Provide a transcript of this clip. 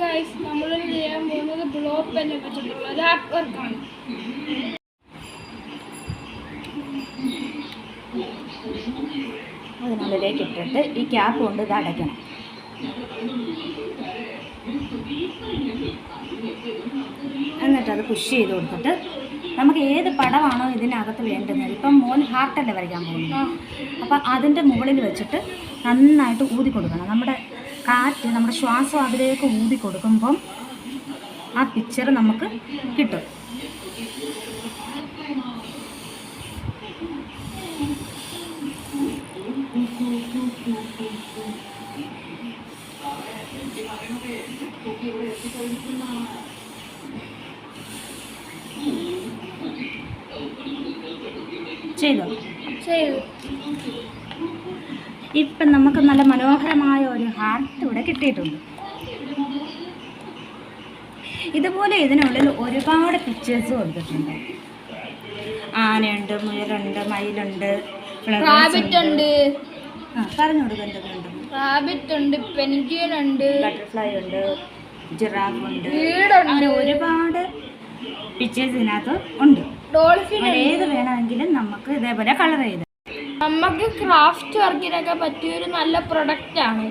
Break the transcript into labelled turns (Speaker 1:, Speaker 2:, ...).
Speaker 1: Guys നമ്മൾ ചെയ്യാൻ പോകുന്നത് ബ്ലോ പെന്നെ വെച്ചിട്ടുള്ള ഒരു ആർട്ട് വർക്കാണ്.
Speaker 2: അതിനുള്ളിലേക്ക് ഇട്ടിട്ട് ഈ ക്യാപ്പ് കൊണ്ട് ഇത് അടയ്ക്കണം. എന്നിട്ടത് പുഷ് ചെയ്ത് കൊടുത്തിട്ട് നമുക്ക് ഏത് പടമാണോ ഇതിനകത്ത് വേണ്ടുന്നത്, ഇപ്പം മോൻ ഹാർട്ടല്ലേ വരയ്ക്കാൻ പോകുന്നത്, അപ്പം അതിൻ്റെ മുകളിൽ വെച്ചിട്ട് നന്നായിട്ട് ഊതി കൊടുക്കണം. നമ്മുടെ കാറ്റ്, നമ്മുടെ ശ്വാസം അതിലേക്ക് ഊതി കൊടുക്കുമ്പം ആ പിക്ചർ നമുക്ക് കിട്ടും. ചെയ്തോ?
Speaker 1: ചെയ്തു.
Speaker 2: ഇപ്പം നമുക്ക് നല്ല മനോഹരമായ ഒരു ഹാർട്ട് ഇവിടെ കിട്ടിയിട്ടുണ്ട്. ഇതുപോലെ ഇതിനുള്ളിൽ ഒരുപാട് പിക്ചേഴ്സ് കൊടുത്തിട്ടുണ്ട്. ആനയുണ്ട്, മുയലുണ്ട്, മയിലുണ്ട്,
Speaker 1: റാബിറ്റ് ഉണ്ട്.
Speaker 2: പറഞ്ഞു കൊടുക്കുക എന്തൊക്കെയുണ്ട്.
Speaker 1: റാബിറ്റ് ഉണ്ട്, പെൻഗ്വിൻ ഉണ്ട്,
Speaker 2: ബട്ടർഫ്ലൈ ഉണ്ട്, ജിറാഫ് ഉണ്ട്,
Speaker 1: വീടുണ്ട്.
Speaker 2: അങ്ങനെ ഒരുപാട് പിക്ചേഴ്സ് ഇതിനകത്ത് ഉണ്ട്.
Speaker 1: ഡോൾഫിൻ.
Speaker 2: ഏത് വേണമെങ്കിലും നമുക്ക് ഇതേപോലെ കളർ ചെയ്ത്
Speaker 1: നമുക്ക് ക്രാഫ്റ്റ് വർക്കിനൊക്കെ പറ്റിയൊരു നല്ല പ്രൊഡക്റ്റ് ആണ്.